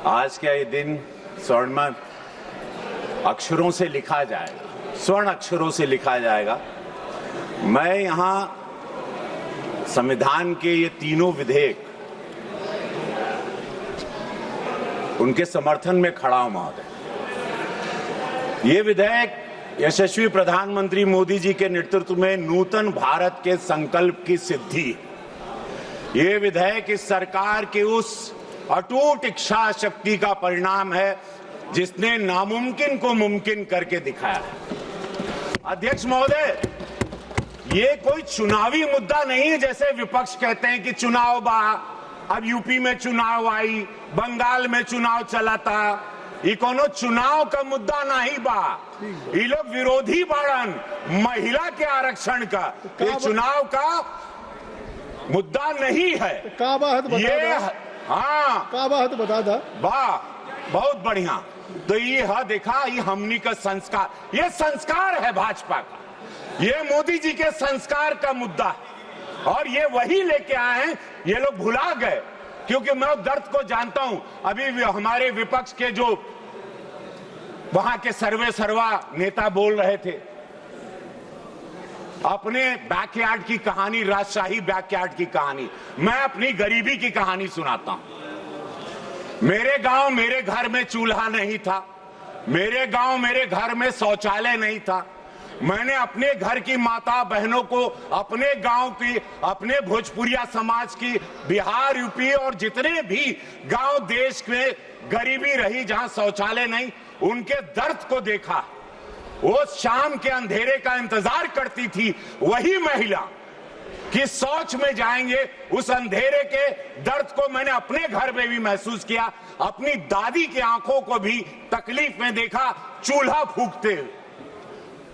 आज का ये दिन स्वर्ण अक्षरों से लिखा जाएगा, स्वर्ण अक्षरों से लिखा जाएगा। मैं यहाँ संविधान के ये तीनों विधेयक उनके समर्थन में खड़ा हूं महोदय। ये विधेयक यशस्वी प्रधानमंत्री मोदी जी के नेतृत्व में नूतन भारत के संकल्प की सिद्धि। ये विधेयक इस सरकार की उस अटूट इच्छा शक्ति का परिणाम है जिसने नामुमकिन को मुमकिन करके दिखाया है। अध्यक्ष महोदय, ये कोई चुनावी मुद्दा नहीं है जैसे विपक्ष कहते हैं कि चुनाव बा, अब यूपी में चुनाव आई, बंगाल में चुनाव चला था। ये कोनो चुनाव का मुद्दा नहीं बा, ये लोग विरोधी बाड़न महिला के आरक्षण का। ये चुनाव का मुद्दा नहीं है। का बात बता ये हाँ का बात बता दा वाह, बहुत बढ़िया। तो ये देखा, ये हमनी का संस्कार, ये संस्कार है भाजपा का, ये मोदी जी के संस्कार का मुद्दा है और ये वही लेके आए हैं। ये लोग भुला गए क्योंकि मैं दर्द को जानता हूं। अभी हमारे विपक्ष के जो वहां के सर्वा नेता बोल रहे थे अपने बैकयार्ड की कहानी, राजशाही बैकयार्ड की कहानी। मैं अपनी गरीबी की कहानी सुनाता हूं। मेरे गांव मेरे घर में चूल्हा नहीं था, मेरे गांव मेरे घर में शौचालय नहीं था। मैंने अपने घर की माता बहनों को, अपने गांव की, अपने भोजपुरिया समाज की, बिहार यूपी और जितने भी गांव देश में गरीबी रही जहां शौचालय नहीं, उनके दर्द को देखा। वो शाम के अंधेरे का इंतजार करती थी वही महिला कि शौच में जाएंगे। उस अंधेरे के दर्द को मैंने अपने घर में भी महसूस किया, अपनी दादी की आंखों को भी तकलीफ में देखा चूल्हा फूंकते हुए।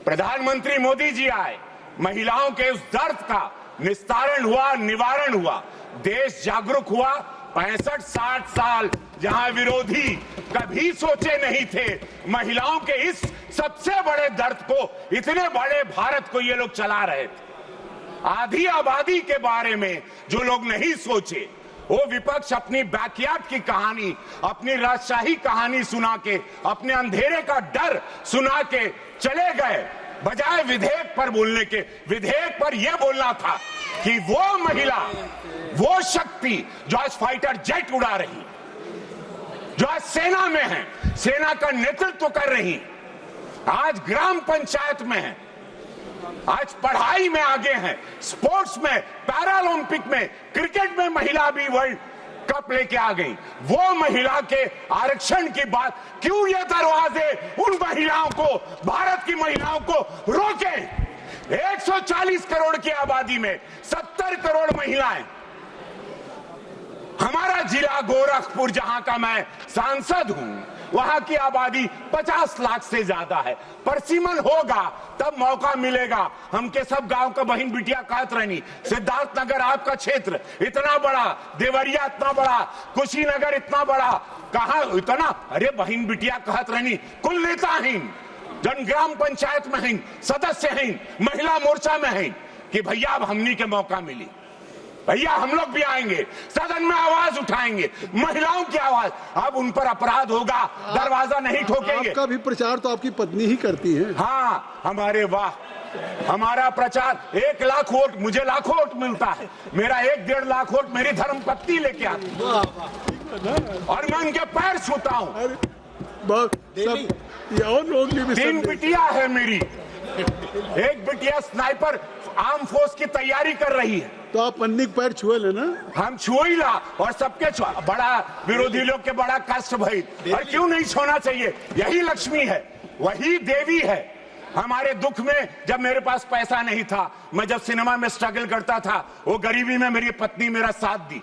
प्रधानमंत्री मोदी जी आए, महिलाओं के उस दर्द का निस्तारण हुआ, निवारण हुआ, देश जागरूक हुआ। 65-60 साल जहां विरोधी कभी सोचे नहीं थे महिलाओं के इस सबसे बड़े दर्द को, इतने बड़े भारत को ये लोग चला रहे थे। आधी आबादी के बारे में जो लोग नहीं सोचे, वो विपक्ष अपनी बैकयार्ड की कहानी, अपनी राजशाही कहानी सुना के, अपने अंधेरे का डर सुना के चले गए, बजाय विधेयक पर बोलने के। विधेयक पर यह बोलना था कि वो महिला, वो शक्ति जो आज फाइटर जेट उड़ा रही, जो आज सेना में है, सेना का नेतृत्व कर रही, आज ग्राम पंचायत में है, आज पढ़ाई में आगे हैं, स्पोर्ट्स में, पैरालंपिक में, क्रिकेट में महिला भी वर्ल्ड कप लेके आ गई। वो महिला के आरक्षण की बात, क्यों ये दरवाजे उन महिलाओं को, भारत की महिलाओं को रोके? 140 करोड़ की आबादी में 70 करोड़ महिलाएं। हमारा जिला गोरखपुर जहां का मैं सांसद हूं, वहां की आबादी 50 लाख से ज्यादा है। परसीमन होगा तब मौका मिलेगा। हमके सब गांव का बहन बिटिया कहत रहनी, सिद्धार्थ नगर आपका क्षेत्र इतना बड़ा, देवरिया इतना बड़ा, कुशीनगर इतना बड़ा, कहा इतना, अरे बहन बिटिया कहत रहनी, कुल नेता हैं, जन ग्राम पंचायत में हैं, सदस्य हैं, महिला मोर्चा में हैं कि भैया अब हमनी के मौका मिली, भैया हम लोग भी आएंगे, सदन में आवाज उठाएंगे, महिलाओं की आवाज। अब उन पर अपराध होगा, दरवाजा नहीं ठोकेंगे। आपका भी प्रचार तो आपकी पत्नी ही करती है। हाँ, हमारे वाह, हमारा प्रचार 1 लाख वोट, मुझे लाखों वोट मिलता है, मेरा 1-1.5 लाख वोट मेरी धर्मपत्नी लेके आती है और मैं उनके पैर छूता हूँ। और लोग भी 3 बिटिया है मेरी, एक बिटिया स्नाइपर आर्म फोर्स की तैयारी कर रही है। तो आप पन्नी के पैर छुए लेना। हम छुई ला और सबके बड़ा विरोधी लोग के बड़ा कष्ट भई, और क्यों नहीं छूना चाहिए? यही लक्ष्मी है, वही देवी है। हमारे दुख में जब मेरे पास पैसा नहीं था, मैं जब सिनेमा में स्ट्रगल करता था, वो गरीबी में मेरी पत्नी मेरा साथ दी,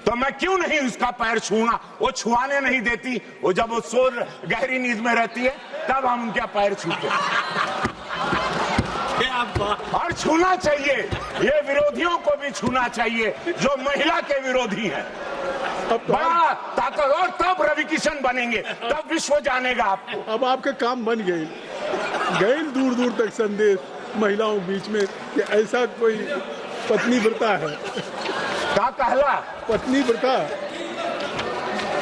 तो मैं क्यों नहीं उसका पैर छूना? वो छुआने नहीं देती, वो जब वो सो गहरी नींद में रहती है तब हम उनके पैर छूते और छूना चाहिए। ये विरोधियों को भी छूना चाहिए जो महिला के विरोधी हैं। बड़ा ताकत, और तब रवि किशन बनेंगे, तब विश्व जानेगा आपको। अब आपके काम बन गए दूर दूर तक संदेश महिलाओं के बीच में कि ऐसा कोई पत्नी व्रता है। क्या कहला? पत्नी व्रता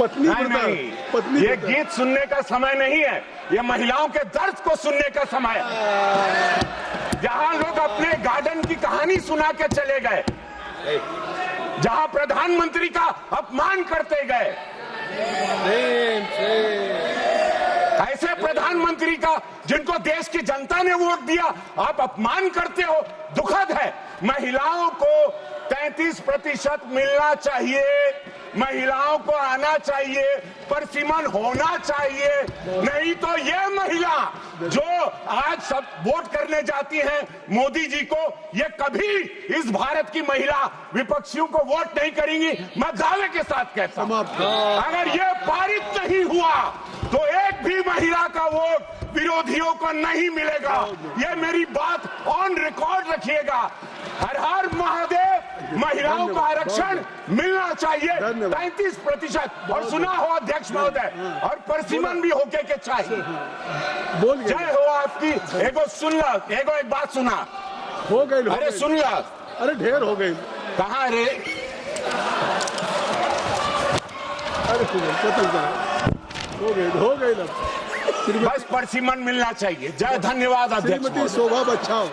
पत्नी नहीं प्रधान, नहीं, पत्नी ये प्रधान। गीत सुनने का समय नहीं है, ये महिलाओं के दर्द को सुनने का समय है। जहां लोग अपने गार्डन की कहानी सुना के चले गए, जहां प्रधानमंत्री का अपमान करते गए, ऐसे प्रधानमंत्री का जिनको देश की जनता ने वोट दिया आप अपमान करते हो, दुखद है। महिलाओं को 33% मिलना चाहिए, महिलाओं को आना चाहिए, परसिमन होना चाहिए, नहीं तो ये महिला जो आज सब वोट करने जाती हैं मोदी जी को, ये कभी इस भारत की महिला विपक्षियों को वोट नहीं करेंगी। मैं दावे के साथ कहता हूं, अगर ये पारित नहीं हुआ तो एक भी महिला का वोट विरोधियों को नहीं मिलेगा। ये मेरी बात ऑन रिकॉर्ड रखिएगा। हर हर महादेव, महिलाओं का आरक्षण मिलना चाहिए 33%। और सुना हो अध्यक्ष महोदय, और परसिमन भी होके के चाहिए। बोल गए, जय हो आपकी। एगो सुन ला, एगो एक बात सुना, हो गए, अरे सुन ला, अरे ढेर हो गई, कहाँ रे, अरे हो गई ना। बस परसिमन मिलना चाहिए। जय, धन्यवाद अध्यक्ष श्रीमती महोदय। शोभा बच्चाओ।